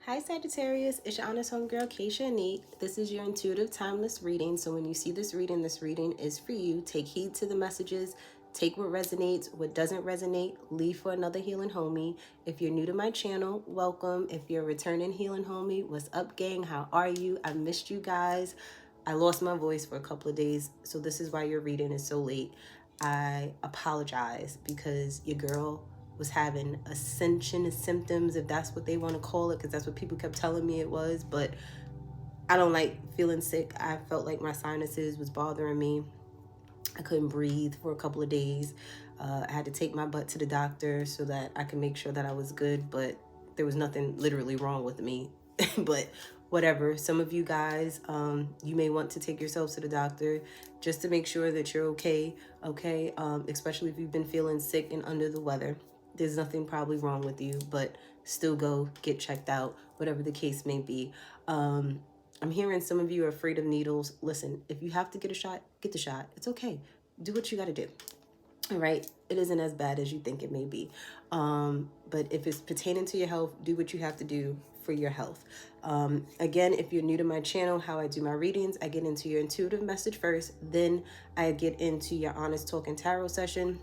Hi Sagittarius, it's your honest homegirl, 𝐻𝑜𝑛𝑒𝑠𝑡 𝐻𝑜𝑚𝑒𝑔𝑖𝑟𝑙 This is your intuitive timeless reading. So when you see this reading is for you. Take heed to the messages. Take what resonates, what doesn't resonate, leave for another healing homie. If you're new to my channel, welcome. If you're a returning healing homie, what's up gang? How are you? I missed you guys. I lost my voice for a couple of days, so this is why your reading is so late. I apologize because your girl was having ascension symptoms, if that's what they want to call it, because that's what people kept telling me it was. But I don't like feeling sick. I felt like my sinuses was bothering me. I couldn't breathe for a couple of days. I had to take my butt to the doctor so that I could make sure that I was good, but there was nothing literally wrong with me. But whatever. Some of you guys, you may want to take yourselves to the doctor just to make sure that you're okay, especially if you've been feeling sick and under the weather. There's nothing probably wrong with you, but still go get checked out, whatever the case may be. I'm hearing some of you are afraid of needles. Listen, if you have to get a shot, get the shot. It's okay. Do what you got to do. All right. It isn't as bad as you think it may be. But if it's pertaining to your health, do what you have to do for your health. Again, if you're new to my channel, how I do my readings, I get into your intuitive message first. Then I get into your honest talking tarot session,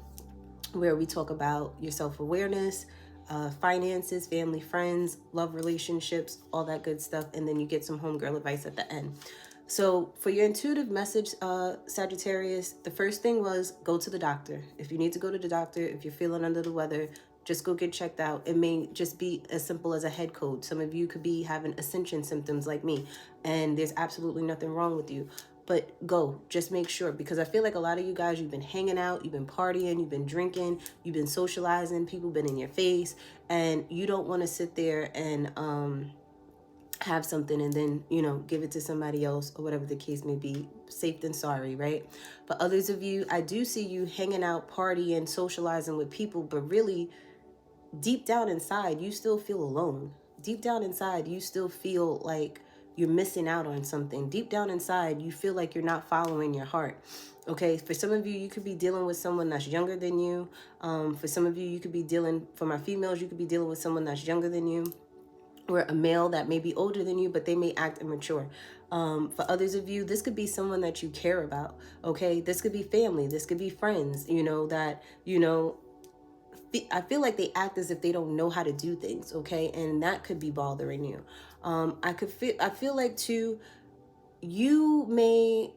where we talk about your self-awareness, finances, family, friends, love relationships, all that good stuff. And then you get some homegirl advice at the end. So for your intuitive message, Sagittarius, the first thing was go to the doctor. If you need to go to the doctor, if you're feeling under the weather, just go get checked out. It may just be as simple as a head cold. Some of you could be having ascension symptoms like me, and there's absolutely nothing wrong with you. But go, just make sure, because I feel like a lot of you guys, you've been hanging out, you've been partying, you've been drinking, you've been socializing, people been in your face, and you don't want to sit there and have something and then, give it to somebody else or whatever the case may be. Safe than sorry, right? But others of you, I do see you hanging out, partying, socializing with people, but really deep down inside, you still feel alone. Deep down inside, you still feel like you're missing out on something. Deep down inside, you feel like you're not following your heart. Okay, for some of you, you could be dealing with someone that's younger than you. For some of you, you could be dealing, for my females, you could be dealing with someone that's younger than you, or a male that may be older than you, but they may act immature. For others of you, this could be someone that you care about. Okay, this could be family, this could be friends, I feel like they act as if they don't know how to do things, okay? And that could be bothering you. I feel like too, you may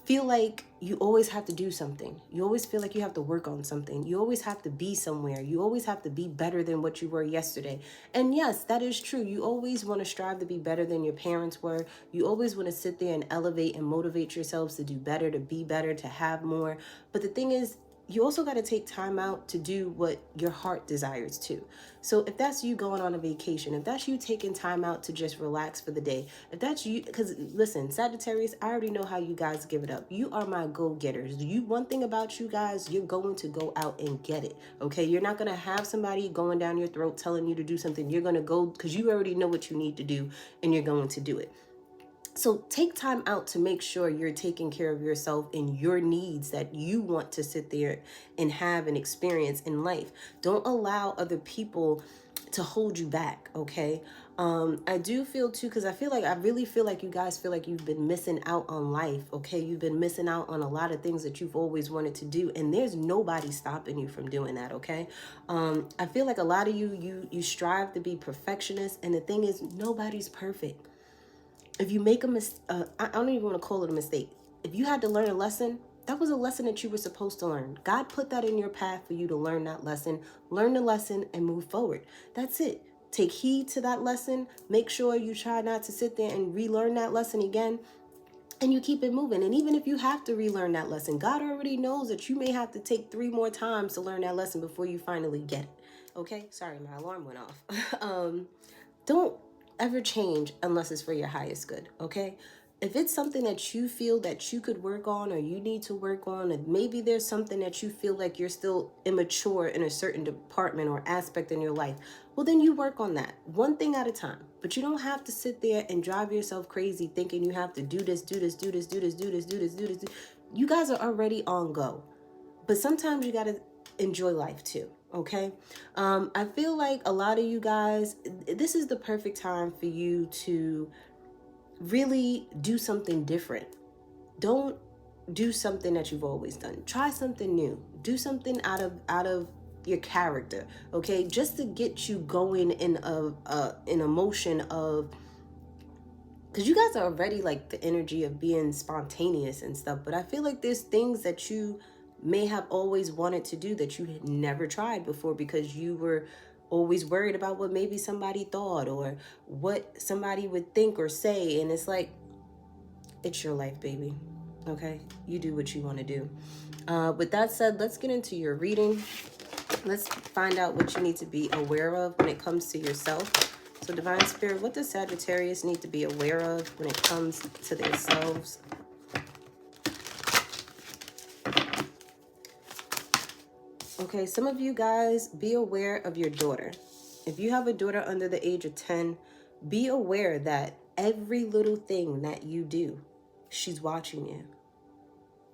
feel like you always have to do something. You always feel like you have to work on something. You always have to be somewhere. You always have to be better than what you were yesterday. And yes, that is true. You always want to strive to be better than your parents were. You always want to sit there and elevate and motivate yourselves to do better, to be better, to have more. But the thing is, you also got to take time out to do what your heart desires to. So if that's you going on a vacation, if that's you taking time out to just relax for the day, if that's you, because listen, Sagittarius, I already know how you guys give it up. You are my go-getters. One thing about you guys, you're going to go out and get it, okay? You're not going to have somebody going down your throat telling you to do something. You're going to go because you already know what you need to do, and you're going to do it. So take time out to make sure you're taking care of yourself and your needs that you want to sit there and have an experience in life. Don't allow other people to hold you back, okay? I do feel too, because I really feel like you guys feel like you've been missing out on life, okay? You've been missing out on a lot of things that you've always wanted to do, and there's nobody stopping you from doing that, okay? I feel like a lot of you strive to be perfectionists, and the thing is, nobody's perfect. If you make a mistake, I don't even want to call it a mistake. If you had to learn a lesson, that was a lesson that you were supposed to learn. God put that in your path for you to learn that lesson. Learn the lesson and move forward. That's it. Take heed to that lesson. Make sure you try not to sit there and relearn that lesson again. And you keep it moving. And even if you have to relearn that lesson, God already knows that you may have to take 3 more times to learn that lesson before you finally get it. Okay? Sorry, my alarm went off. Don't ever change unless it's for your highest good, okay? If it's something that you feel that you could work on or you need to work on, and maybe there's something that you feel like you're still immature in a certain department or aspect in your life, well, then you work on that one thing at a time. But you don't have to sit there and drive yourself crazy thinking you have to do this, do this, do this, do this, do this, do this, do this. You guys are already on go. But sometimes you got to enjoy life too. Okay. I feel like a lot of you guys, this is the perfect time for you to really do something different. Don't do something that you've always done. Try something new. Do something out of your character, okay? Just to get you going in a motion of, because you guys are already like the energy of being spontaneous and stuff, but I feel like there's things that you may have always wanted to do that you had never tried before because you were always worried about what maybe somebody thought or what somebody would think or say. And it's like, it's your life, baby. Okay, you do what you want to do. With that said, let's get into your reading. Let's find out what you need to be aware of when it comes to yourself. So Divine Spirit, what does Sagittarius need to be aware of when it comes to themselves? Okay, some of you guys, be aware of your daughter. If you have a daughter under the age of 10, be aware that every little thing that you do, she's watching you.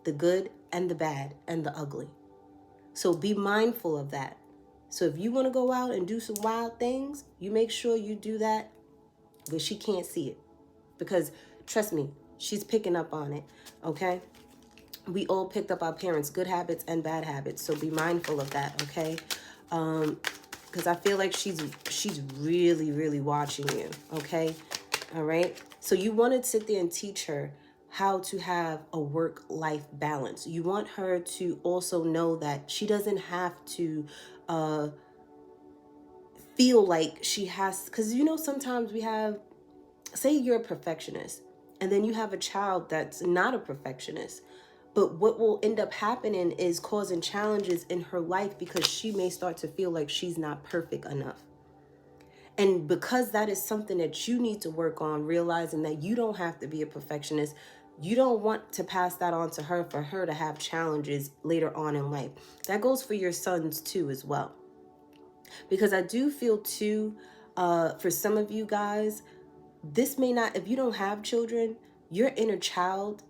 The good and the bad and the ugly. So be mindful of that. So if you want to go out and do some wild things, you make sure you do that where she can't see it. Because trust me, she's picking up on it, okay? We all picked up our parents' good habits and bad habits. So be mindful of that, okay? Because I feel like she's really, really watching you, okay? All right? So you want to sit there and teach her how to have a work-life balance. You want her to also know that she doesn't have to feel like she has, because you know sometimes we have, say you're a perfectionist and then you have a child that's not a perfectionist, but what will end up happening is causing challenges in her life because she may start to feel like she's not perfect enough. And because that is something that you need to work on, realizing that you don't have to be a perfectionist, you don't want to pass that on to her for her to have challenges later on in life. That goes for your sons too as well. Because I do feel too, for some of you guys, this may not, if you don't have children, your inner child,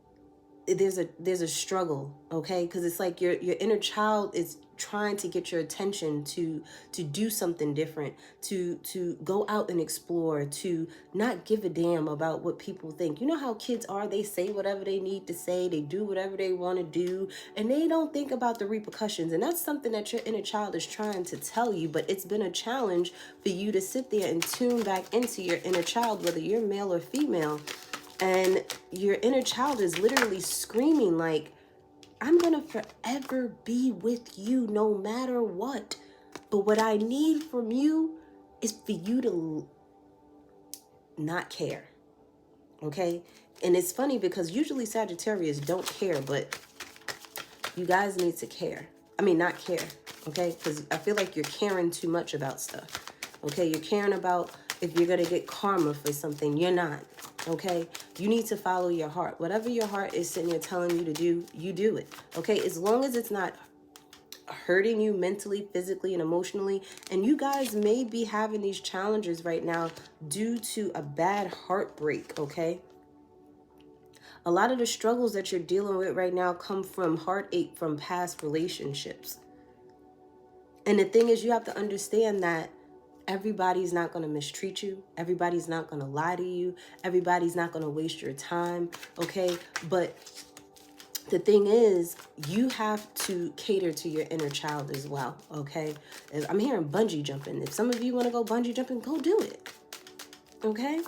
there's a struggle, okay? Because it's like your inner child is trying to get your attention to do something different, to go out and explore, to not give a damn about what people think. You know how kids are, they say whatever they need to say, they do whatever they want to do, and they don't think about the repercussions. And that's something that your inner child is trying to tell you, but it's been a challenge for you to sit there and tune back into your inner child, whether you're male or female. And your inner child is literally screaming like, I'm going to forever be with you no matter what. But what I need from you is for you to not care. Okay? And it's funny because usually Sagittarius don't care, but you guys need to care. I mean, not care. Okay? Because I feel like you're caring too much about stuff. Okay? You're caring about if you're going to get karma for something. You're not. Okay, you need to follow your heart. Whatever your heart is sitting there telling you to do, you do it. Okay, as long as it's not hurting you mentally, physically, and emotionally. And you guys may be having these challenges right now due to a bad heartbreak. Okay, a lot of the struggles that you're dealing with right now come from heartache from past relationships. And the thing is, you have to understand that everybody's not going to mistreat you. Everybody's not going to lie to you. Everybody's not going to waste your time, okay? But the thing is, you have to cater to your inner child as well, okay? I'm hearing bungee jumping. If some of you want to go bungee jumping, go do it, okay?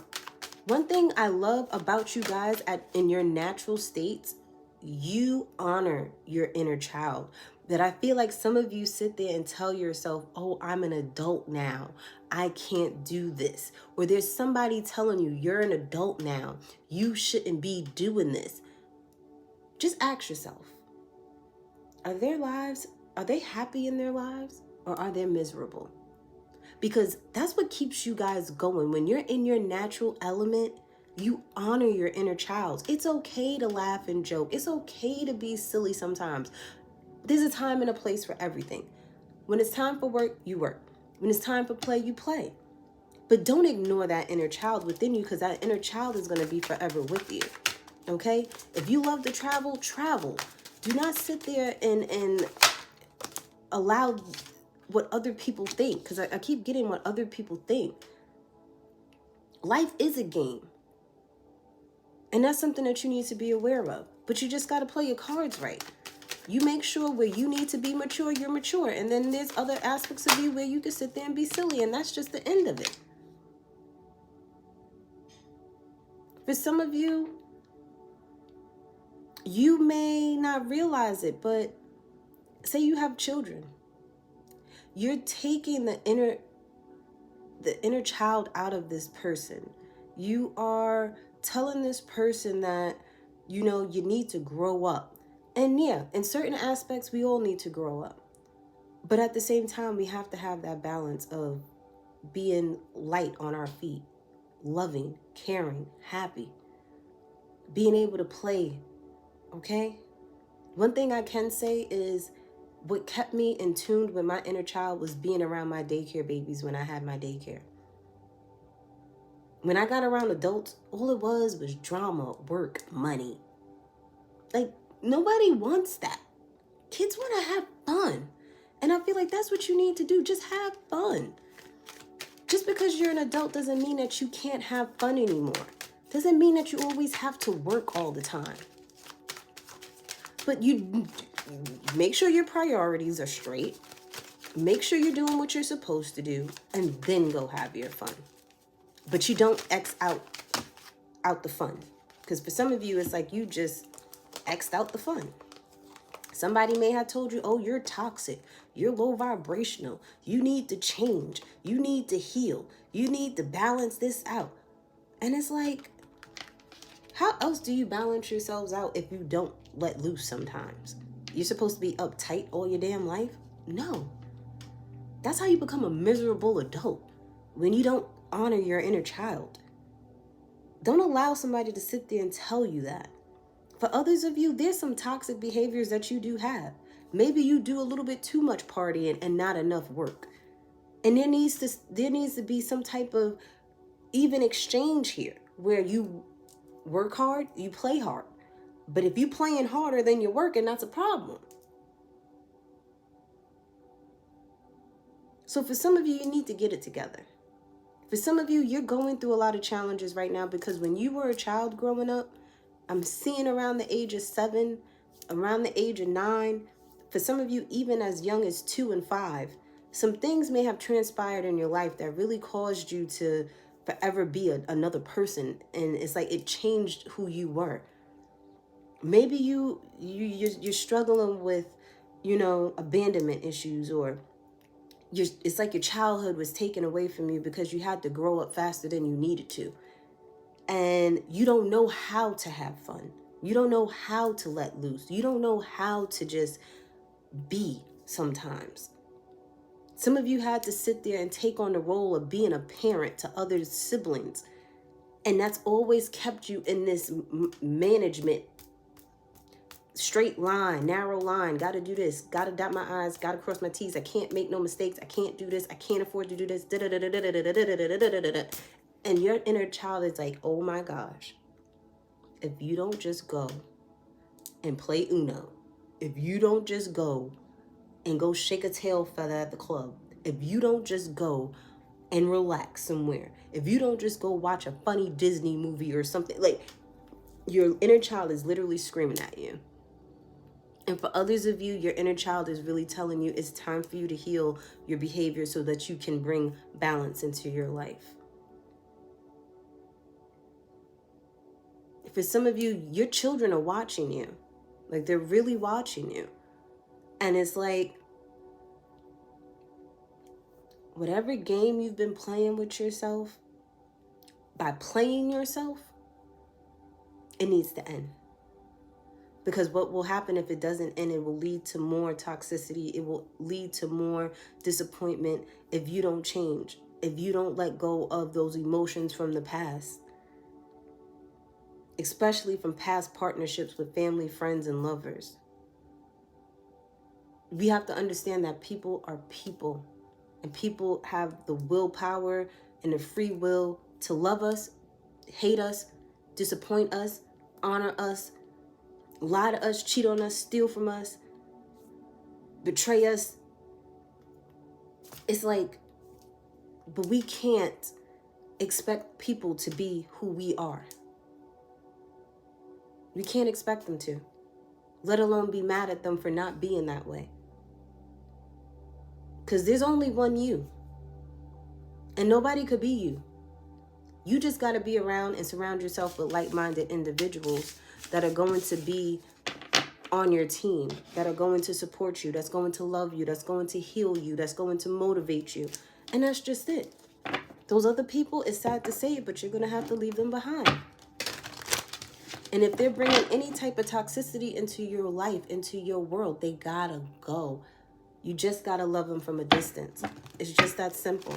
One thing I love about you guys in your natural states, you honor your inner child. That I feel like some of you sit there and tell yourself, oh, I'm an adult now, I can't do this. Or there's somebody telling you, you're an adult now, you shouldn't be doing this. Just ask yourself, are they happy in their lives, or are they miserable? Because that's what keeps you guys going. When you're in your natural element, you honor your inner child. It's okay to laugh and joke. It's okay to be silly sometimes. There's a time and a place for everything. When it's time for work, you work. When it's time for play, you play. But don't ignore that inner child within you, because that inner child is going to be forever with you. Okay? If you love to travel, travel. Do not sit there and allow what other people think, because I keep getting what other people think. Life is a game. And that's something that you need to be aware of. But you just got to play your cards right. You make sure where you need to be mature, you're mature. And then there's other aspects of you where you can sit there and be silly. And that's just the end of it. For some of you, you may not realize it, but say you have children. You're taking the inner child out of this person. You are telling this person that, you know, you need to grow up. And yeah, in certain aspects, we all need to grow up. But at the same time, we have to have that balance of being light on our feet, loving, caring, happy, being able to play, okay? One thing I can say is what kept me in tune with my inner child was being around my daycare babies when I had my daycare. When I got around adults, all it was drama, work, money. Like, nobody wants that. Kids want to have fun. And I feel like that's what you need to do. Just have fun. Just because you're an adult doesn't mean that you can't have fun anymore. Doesn't mean that you always have to work all the time. But you make sure your priorities are straight. Make sure you're doing what you're supposed to do. And then go have your fun. But you don't X out the fun. Because for some of you, it's like you just X'd out the fun. Somebody may have told you, oh, you're toxic. You're low vibrational. You need to change. You need to heal. You need to balance this out. And it's like, how else do you balance yourselves out if you don't let loose sometimes? You're supposed to be uptight all your damn life? No. That's how you become a miserable adult, when you don't honor your inner child. Don't allow somebody to sit there and tell you that. For others of you, there's some toxic behaviors that you do have. Maybe you do a little bit too much partying and not enough work. And there needs to be some type of even exchange here, where you work hard, you play hard. But if you're playing harder than you're working, that's a problem. So for some of you, you need to get it together. For some of you, you're going through a lot of challenges right now because when you were a child growing up, I'm seeing around the age of 7, around the age of 9, for some of you, even as young as 2 and 5, some things may have transpired in your life that really caused you to forever be another person. And it's like it changed who you were. Maybe you're struggling with, you know, abandonment issues, or it's like your childhood was taken away from you because you had to grow up faster than you needed to. And you don't know how to have fun. You don't know how to let loose. You don't know how to just be sometimes. Some of you had to sit there and take on the role of being a parent to other siblings. And that's always kept you in this management, straight line, narrow line. Got to do this. Got to dot my I's. Got to cross my T's. I can't make no mistakes. I can't do this. I can't afford to do this. And your inner child is like, oh my gosh, if you don't just go and play Uno, if you don't just go and go shake a tail feather at the club, if you don't just go and relax somewhere, if you don't just go watch a funny Disney movie or something, like, your inner child is literally screaming at you. And for others of you, your inner child is really telling you it's time for you to heal your behavior so that you can bring balance into your life. For some of you, your children are watching you. Like, they're really watching you. And it's like, whatever game you've been playing with yourself, by playing yourself, it needs to end. Because what will happen if it doesn't end, it will lead to more toxicity. It will lead to more disappointment if you don't change, if you don't let go of those emotions from the past. Especially from past partnerships with family, friends, and lovers. We have to understand that people are people. And people have the willpower and the free will to love us, hate us, disappoint us, honor us, lie to us, cheat on us, steal from us, betray us. It's like, but we can't expect people to be who we are. We can't expect them to, let alone be mad at them for not being that way. Because there's only one you. And nobody could be you. You just got to be around and surround yourself with like-minded individuals that are going to be on your team, that are going to support you, that's going to love you, that's going to heal you, that's going to motivate you. And that's just it. Those other people, it's sad to say it, but you're going to have to leave them behind. And if they're bringing any type of toxicity into your life, into your world, they gotta go. You just gotta love them from a distance. It's just that simple.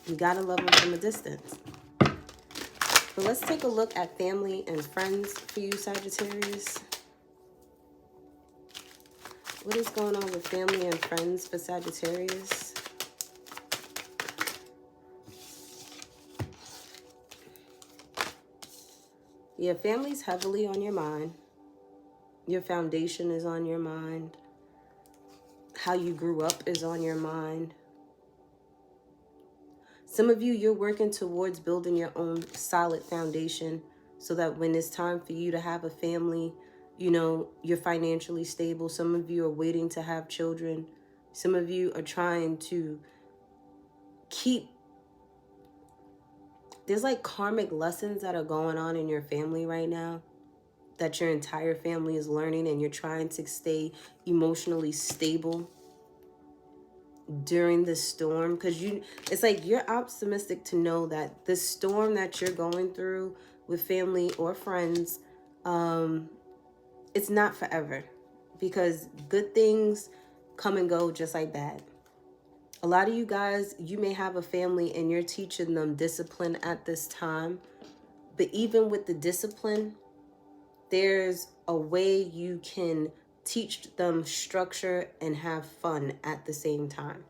You gotta love them from a distance. But let's take a look at family and friends for you, Sagittarius. What is going on with family and friends for Sagittarius? Yeah, family's heavily on your mind. Your foundation is on your mind. How you grew up is on your mind. Some of you, you're working towards building your own solid foundation so that when it's time for you to have a family, you know, you're financially stable. Some of you are waiting to have children. Some of you are trying to keep... There's like karmic lessons that are going on in your family right now that your entire family is learning, and you're trying to stay emotionally stable during the storm, because it's like you're optimistic to know that the storm that you're going through with family or friends, it's not forever, because good things come and go just like that. A lot of you guys, you may have a family and you're teaching them discipline at this time, but even with the discipline, there's a way you can teach them structure and have fun at the same time.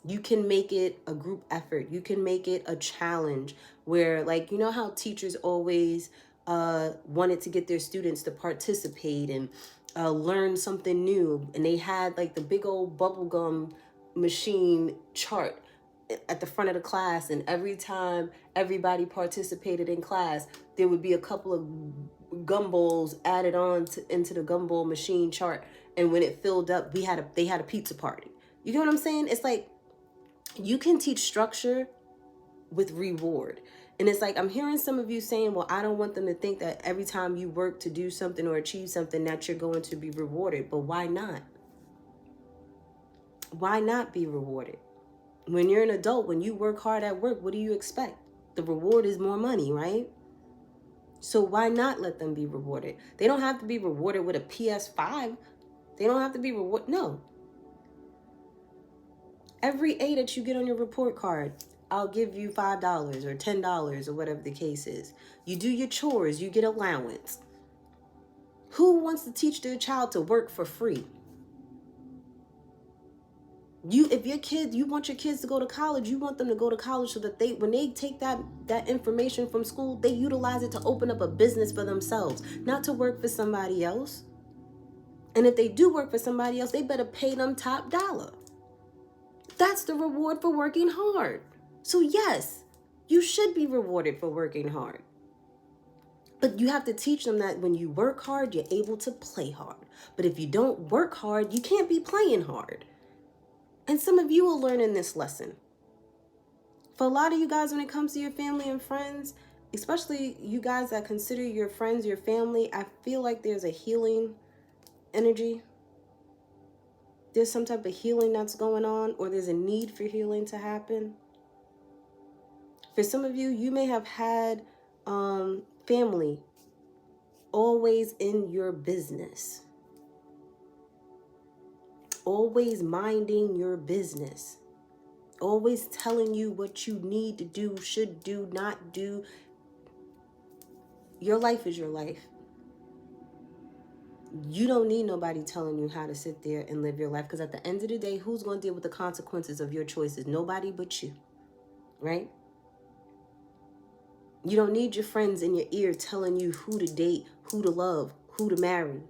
You can make it a group effort. You can make it a challenge where, like, you know how teachers always wanted to get their students to participate and learn something new. And they had like the big old bubblegum machine chart at the front of the class. And every time everybody participated in class, there would be a couple of gumballs added on into the gumball machine chart. And when it filled up, they had a pizza party. You get what I'm saying? It's like, you can teach structure with reward. And it's like, I'm hearing some of you saying, well, I don't want them to think that every time you work to do something or achieve something that you're going to be rewarded. But why not? Why not be rewarded? When you're an adult, when you work hard at work, what do you expect? The reward is more money, right? So why not let them be rewarded? They don't have to be rewarded with a PS5. They don't have to be rewarded. No. Every A that you get on your report card, I'll give you $5 or $10 or whatever the case is. You do your chores, you get allowance. Who wants to teach their child to work for free? If your kid, you want your kids to go to college, you want them to go to college so that when they take that information from school, they utilize it to open up a business for themselves, not to work for somebody else. And if they do work for somebody else, they better pay them top dollar. That's the reward for working hard. So yes, you should be rewarded for working hard. But you have to teach them that when you work hard, you're able to play hard. But if you don't work hard, you can't be playing hard. And some of you are learning this lesson. For a lot of you guys, when it comes to your family and friends, especially you guys that consider your friends your family, I feel like there's a healing energy. There's some type of healing that's going on, or there's a need for healing to happen. For some of you, you may have had family always in your business. Always minding your business. Always telling you what you need to do, should do, not do. Your life is your life. You don't need nobody telling you how to sit there and live your life, because at the end of the day, who's going to deal with the consequences of your choices? Nobody but you, right? You don't need your friends in your ear telling you who to date, who to love, who to marry.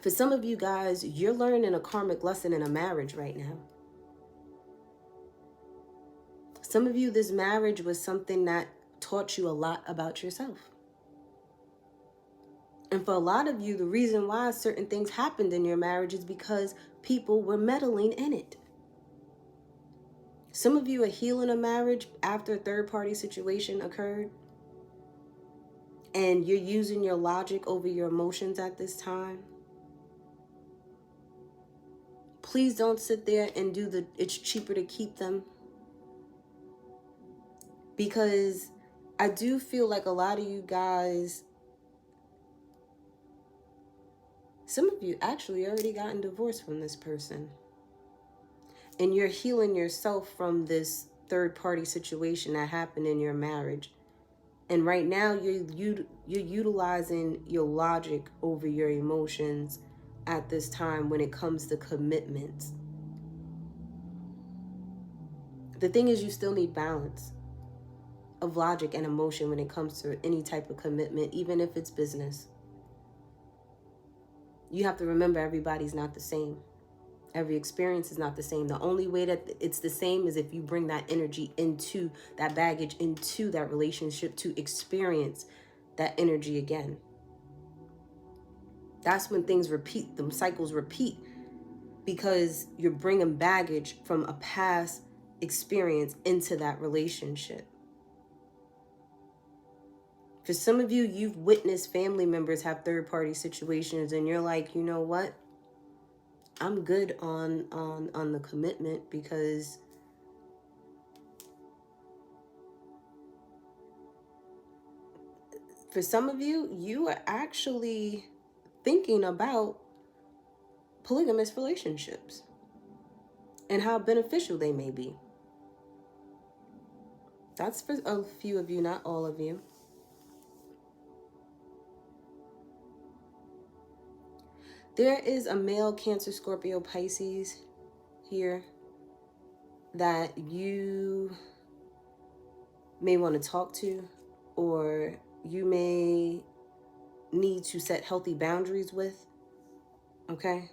For some of you guys, you're learning a karmic lesson in a marriage right now. Some of you, this marriage was something that taught you a lot about yourself. And for a lot of you, the reason why certain things happened in your marriage is because people were meddling in it. Some of you are healing a marriage after a third-party situation occurred. And you're using your logic over your emotions at this time. Please don't sit there and do the it's cheaper to keep them. Because I do feel like a lot of you guys, some of you actually already gotten divorced from this person. And you're healing yourself from this third-party situation that happened in your marriage. And right now, you're utilizing your logic over your emotions at this time when it comes to commitments. The thing is, you still need balance of logic and emotion when it comes to any type of commitment, even if it's business. You have to remember everybody's not the same. Every experience is not the same. The only way that it's the same is if you bring that energy into that baggage, into that relationship to experience that energy again. That's when things repeat, them cycles repeat, because you're bringing baggage from a past experience into that relationship. For some of you, you've witnessed family members have third-party situations and you're like, you know what? I'm good on the commitment, because for some of you, you are actually thinking about polygamous relationships and how beneficial they may be. That's for a few of you, not all of you. There is a male Cancer, Scorpio, Pisces here that you may want to talk to, or you may need to set healthy boundaries with, okay?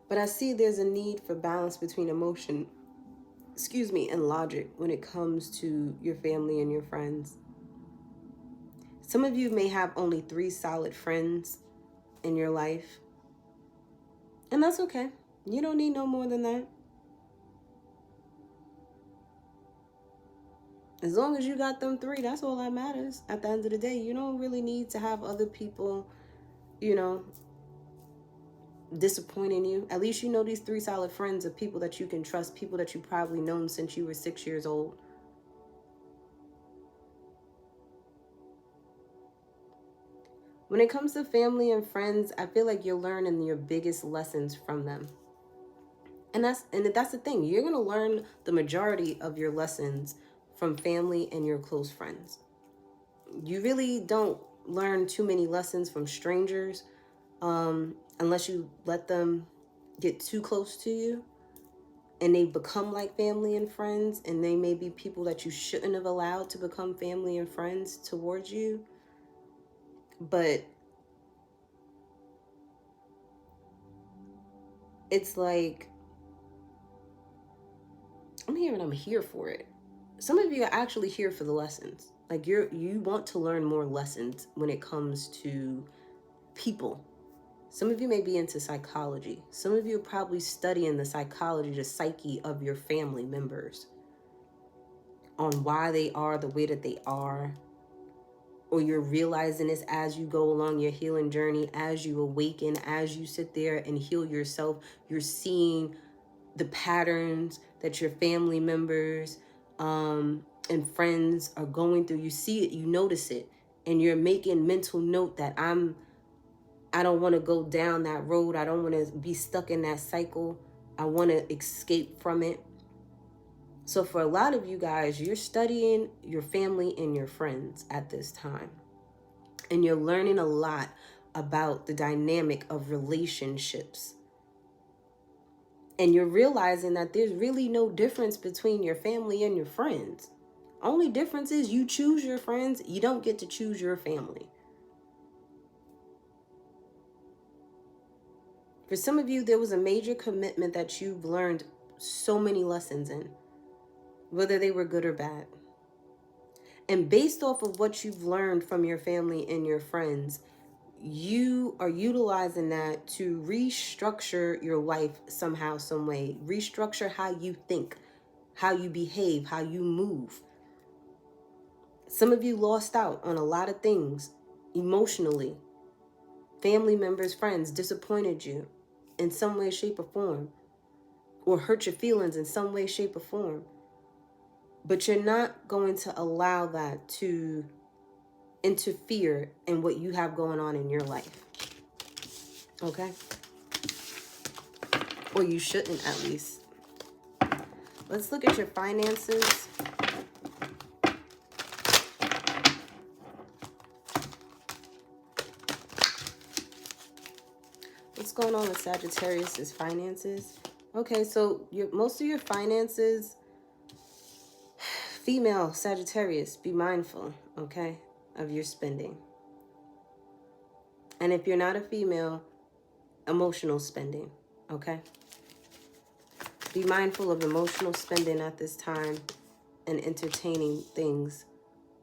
But I see there's a need for balance between emotion, and logic when it comes to your family and your friends. Some of you may have only 3 solid friends in your life, and that's okay. You don't need no more than that. As long as you got them 3, that's all that matters. At the end of the day, you don't really need to have other people, disappointing you. At least you know these 3 solid friends of people that you can trust, people that you probably known since you were 6 years old. When it comes to family and friends, I feel like you're learning your biggest lessons from them. And that's the thing. You're going to learn the majority of your lessons from family and your close friends. You really don't learn too many lessons from strangers unless you let them get too close to you and they become like family and friends, and they may be people that you shouldn't have allowed to become family and friends towards you. But it's like, I'm here and I'm here for it. Some of you are actually here for the lessons. Like you want to learn more lessons when it comes to people. Some of you may be into psychology. Some of you are probably studying the psychology, the psyche of your family members, on why they are the way that they are. Or you're realizing this as you go along your healing journey, as you awaken, as you sit there and heal yourself. You're seeing the patterns that your family members and friends are going through. You see it, you notice it, and you're making mental note that I don't want to go down that road. I don't want to be stuck in that cycle. I want to escape from it. So for a lot of you guys, you're studying your family and your friends at this time. And you're learning a lot about the dynamic of relationships. And you're realizing that there's really no difference between your family and your friends. Only difference is you choose your friends. You don't get to choose your family. For some of you, there was a major commitment that you've learned so many lessons in, whether they were good or bad. And based off of what you've learned from your family and your friends, you are utilizing that to restructure your life somehow, some way. Restructure how you think, how you behave, how you move. Some of you lost out on a lot of things emotionally. Family members, friends disappointed you in some way, shape, or form, or hurt your feelings in some way, shape, or form. But you're not going to allow that to interfere in what you have going on in your life. Okay? Or you shouldn't, at least. Let's look at your finances. What's going on with Sagittarius' finances? Okay, so most of your finances, female Sagittarius, be mindful, okay, of your spending. And if you're not a female, emotional spending, okay? Be mindful of emotional spending at this time and entertaining things,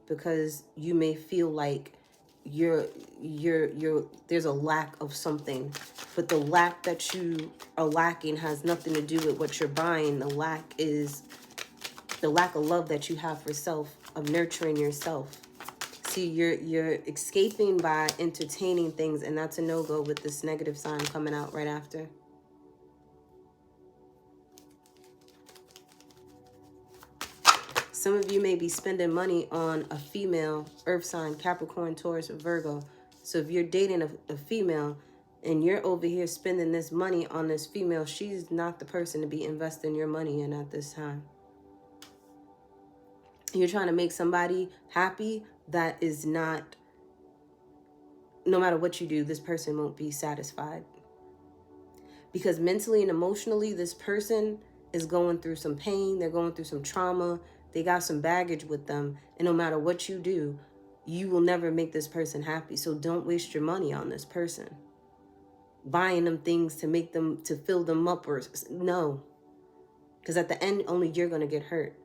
because you may feel like there's a lack of something, but the lack that you are lacking has nothing to do with what you're buying. The lack is the lack of love that you have for self, of nurturing yourself. See, you're escaping by entertaining things, and that's a no-go with this negative sign coming out right after. Some of you may be spending money on a female earth sign, Capricorn, Taurus, or Virgo. So if you're dating a female and you're over here spending this money on this female, she's not the person to be investing your money in at this time. You're trying to make somebody happy that is not, no matter what you do, this person won't be satisfied. Because mentally and emotionally, this person is going through some pain. They're going through some trauma. They got some baggage with them. And no matter what you do, you will never make this person happy. So don't waste your money on this person. Buying them things to make them, to fill them up, or no. Because at the end, only you're going to get hurt.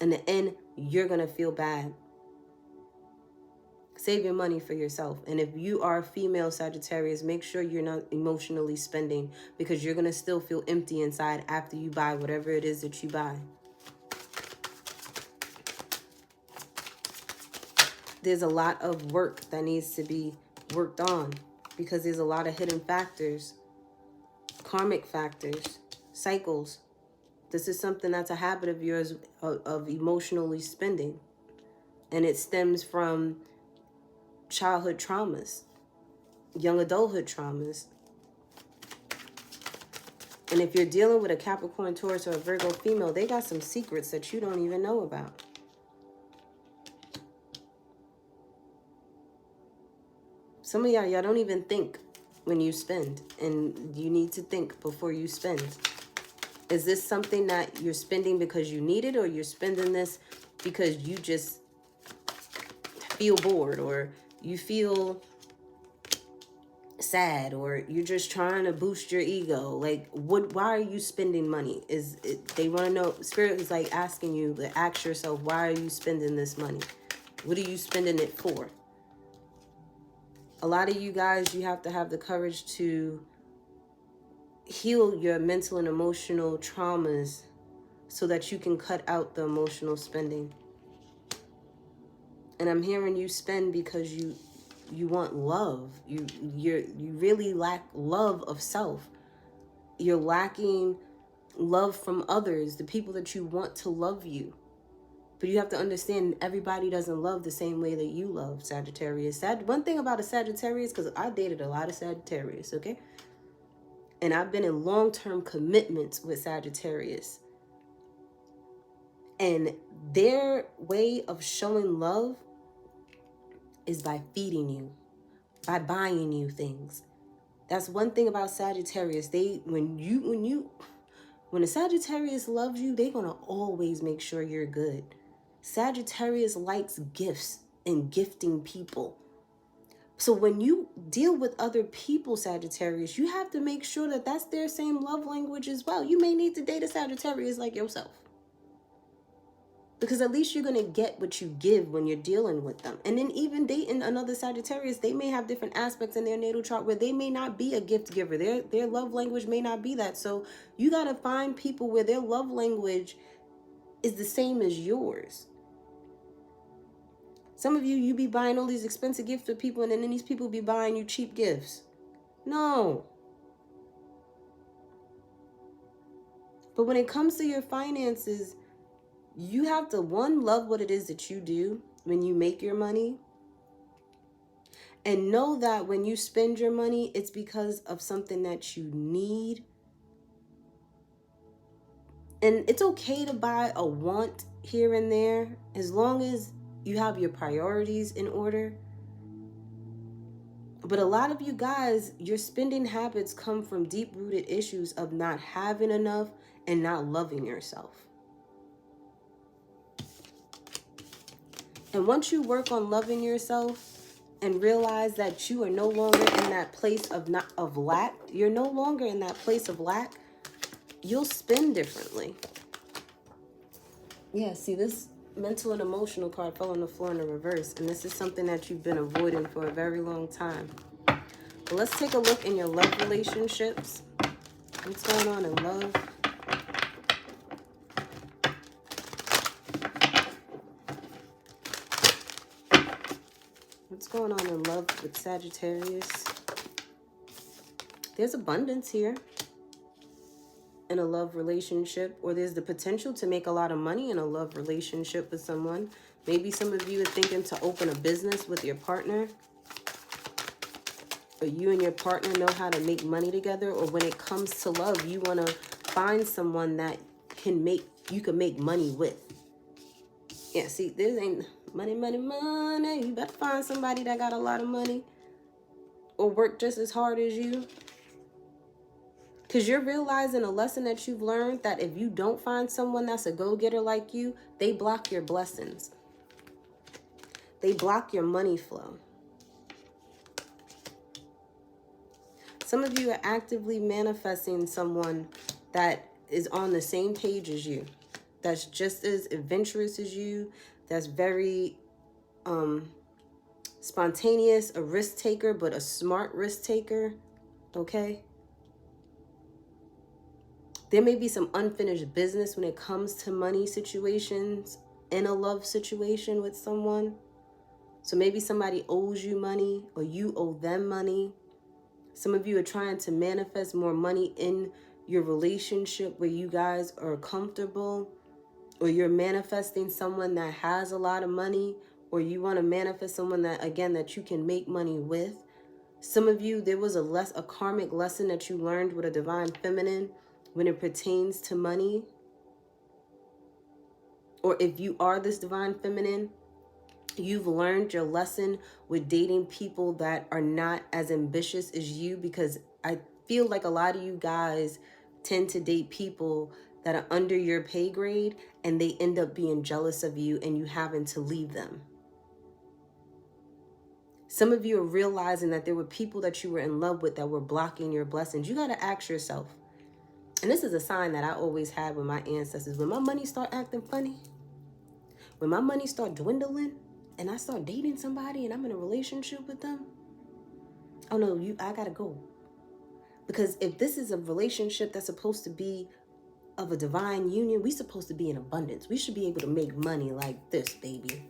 In the end, you're going to feel bad. Save your money for yourself. And if you are a female Sagittarius, make sure you're not emotionally spending, because you're going to still feel empty inside after you buy whatever it is that you buy. There's a lot of work that needs to be worked on, because there's a lot of hidden factors, karmic factors, cycles. This is something that's a habit of yours of emotionally spending. And it stems from childhood traumas, young adulthood traumas. And if you're dealing with a Capricorn, Taurus, or a Virgo female, they got some secrets that you don't even know about. Some of y'all don't even think when you spend, and you need to think before you spend. Is this something that you're spending because you need it, or you're spending this because you just feel bored, or you feel sad, or you're just trying to boost your ego? Like, why are you spending money? They want to know. Spirit is like asking you to ask yourself, why are you spending this money? What are you spending it for? A lot of you guys, you have to have the courage to heal your mental and emotional traumas so that you can cut out the emotional spending. And I'm hearing you spend because you want love. You really lack love of self. You're lacking love from others, the people that you want to love you. But you have to understand, everybody doesn't love the same way that you love, Sagittarius. One thing about a Sagittarius, because I dated a lot of Sagittarius, okay? And I've been in long-term commitments with Sagittarius. And their way of showing love is by feeding you, by buying you things. That's one thing about Sagittarius. When a Sagittarius loves you, they're gonna always make sure you're good. Sagittarius likes gifts and gifting people. So when you deal with other people, Sagittarius, you have to make sure that that's their same love language as well. You may need to date a Sagittarius like yourself, because at least you're going to get what you give when you're dealing with them. And then even dating another Sagittarius, they may have different aspects in their natal chart where they may not be a gift giver. Their love language may not be that. So you got to find people where their love language is the same as yours. Some of you be buying all these expensive gifts for people, and then these people be buying you cheap gifts. No. But when it comes to your finances, you have to, one, love what it is that you do when you make your money. And know that when you spend your money, it's because of something that you need. And it's okay to buy a want here and there, as long as you have your priorities in order. But a lot of you guys, your spending habits come from deep-rooted issues of not having enough and not loving yourself. And once you work on loving yourself and realize that you are no longer in that place of lack, you're no longer in that place of lack, you'll spend differently. Yeah, see, this mental and emotional card fell on the floor in the reverse, and this is something that you've been avoiding for a very long time. But let's take a look in your love relationships. What's going on in love? What's going on in love with Sagittarius? There's abundance here in a love relationship, or there's the potential to make a lot of money in a love relationship with someone. Maybe some of you are thinking to open a business with your partner, or you and your partner know how to make money together. Or when it comes to love, you want to find someone that you can make money with. Yeah, see, this ain't money. You better find somebody that got a lot of money or work just as hard as you. Because you're realizing a lesson that you've learned, that if you don't find someone that's a go-getter like you, they block your blessings. They block your money flow. Some of you are actively manifesting someone that is on the same page as you, that's just as adventurous as you, that's very spontaneous, a risk taker, but a smart risk taker, okay? There may be some unfinished business when it comes to money situations in a love situation with someone. So maybe somebody owes you money or you owe them money. Some of you are trying to manifest more money in your relationship where you guys are comfortable, or you're manifesting someone that has a lot of money, or you want to manifest someone that, again, that you can make money with. Some of you, there was a karmic lesson that you learned with a divine feminine when it pertains to money. Or if you are this divine feminine, you've learned your lesson with dating people that are not as ambitious as you, because I feel like a lot of you guys tend to date people that are under your pay grade, and they end up being jealous of you and you having to leave them. Some of you are realizing that there were people that you were in love with that were blocking your blessings. You got to ask yourself, and this is a sign that I always had with my ancestors, when my money start acting funny, when my money start dwindling, and I start dating somebody and I'm in a relationship with them, oh no, I gotta go. Because if this is a relationship that's supposed to be of a divine union, we're supposed to be in abundance. We should be able to make money like this, baby.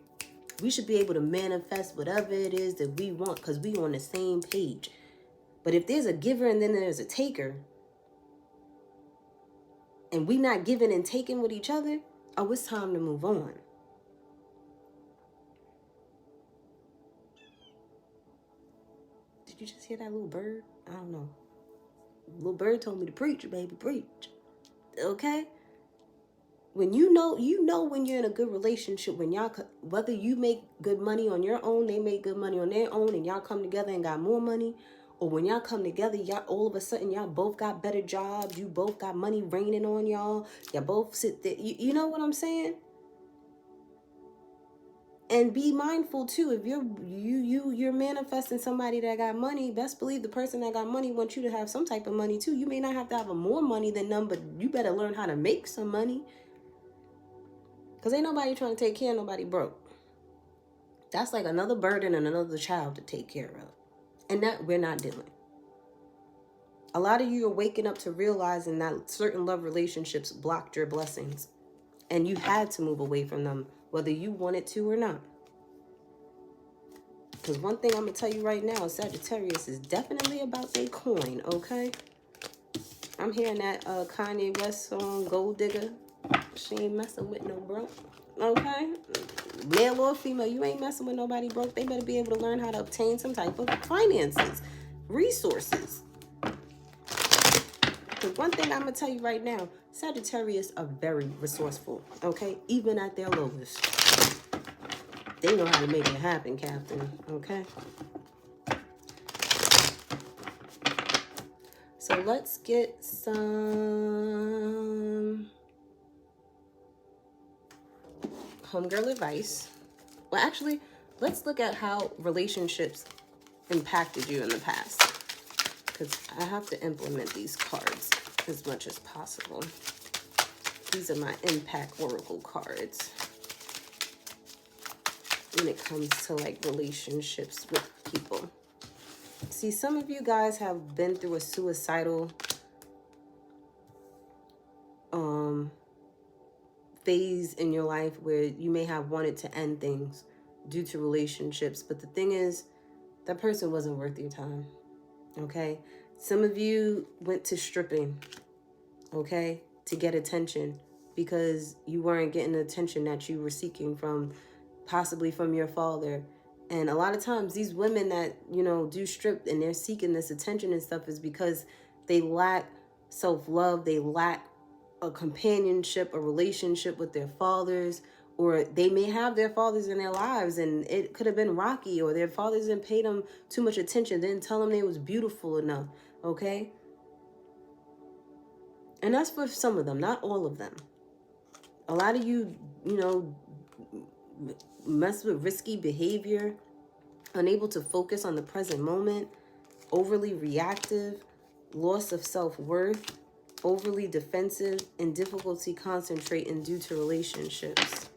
We should be able to manifest whatever it is that we want, because we on the same page. But if there's a giver and then there's a taker, and we not giving and taking with each other, oh, it's time to move on. Did you just hear that little bird? I don't know. Little bird told me to preach, baby, preach. Okay? When you know when you're in a good relationship, when y'all, whether you make good money on your own, they make good money on their own, and y'all come together and got more money, or when y'all come together, y'all all of a sudden y'all both got better jobs, you both got money raining on y'all both sit there. You know what I'm saying? And be mindful too. If you're manifesting somebody that got money, best believe the person that got money wants you to have some type of money too. You may not have to have more money than them, but you better learn how to make some money. Because ain't nobody trying to take care of nobody broke. That's like another burden and another child to take care of. And that we're not doing. A lot of you are waking up to realizing that certain love relationships blocked your blessings. And you had to move away from them, whether you wanted to or not. Because one thing I'm going to tell you right now, Sagittarius is definitely about their coin, okay? I'm hearing that Kanye West song, Gold Digger. She ain't messing with no broke, okay? Male or female, you ain't messing with nobody broke. They better be able to learn how to obtain some type of finances, resources. Because one thing I'm going to tell you right now, Sagittarius are very resourceful, okay? Even at their lowest. They know how to make it happen, Captain, okay? So let's get some homegirl advice. Well, actually, let's look at how relationships impacted you in the past. Because I have to implement these cards as much as possible. These are my impact oracle cards. When it comes to like relationships with people. See, some of you guys have been through a suicidal phase in your life where you may have wanted to end things due to relationships. But the thing is, that person wasn't worth your time. Okay? Some of you went to stripping, okay, to get attention because you weren't getting the attention that you were seeking from possibly from your father. And a lot of times these women that, you know, do strip and they're seeking this attention and stuff is because they lack self-love. They lack a companionship, a relationship with their fathers, or they may have their fathers in their lives and it could have been rocky, or their fathers didn't pay them too much attention, didn't tell them they was beautiful enough, okay? And that's for some of them, not all of them. A lot of you, you know, mess with risky behavior, unable to focus on the present moment, overly reactive, loss of self-worth, overly defensive, and difficulty concentrating due to relationships.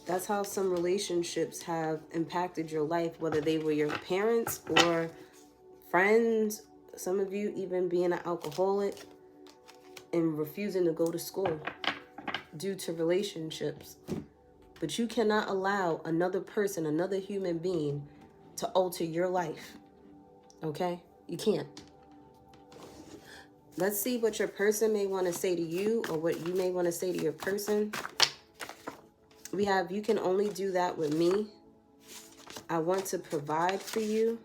That's how some relationships have impacted your life, whether they were your parents or friends, some of you even being an alcoholic and refusing to go to school due to relationships. But you cannot allow another person, another human being to alter your life, okay? You can't. Let's see what your person may want to say to you or what you may want to say to your person. We have, you can only do that with me. I want to provide for you.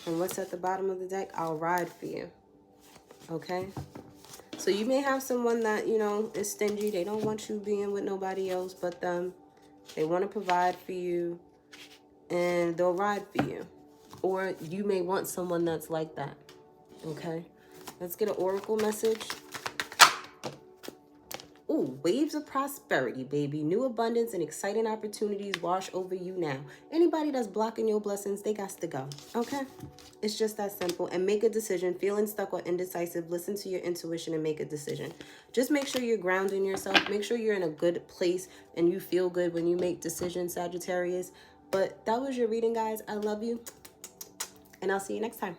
And what's at the bottom of the deck? I'll ride for you, okay? So you may have someone that, you know, is stingy. They don't want you being with nobody else but them. They want to provide for you and they'll ride for you. Or you may want someone that's like that, okay? Let's get an oracle message. Ooh, waves of prosperity, baby. New abundance and exciting opportunities wash over you now. Anybody that's blocking your blessings, they got to go, okay? It's just that simple. And make a decision. Feeling stuck or indecisive, listen to your intuition and make a decision. Just make sure you're grounding yourself. Make sure you're in a good place and you feel good when you make decisions, Sagittarius. But that was your reading, guys. I love you. And I'll see you next time.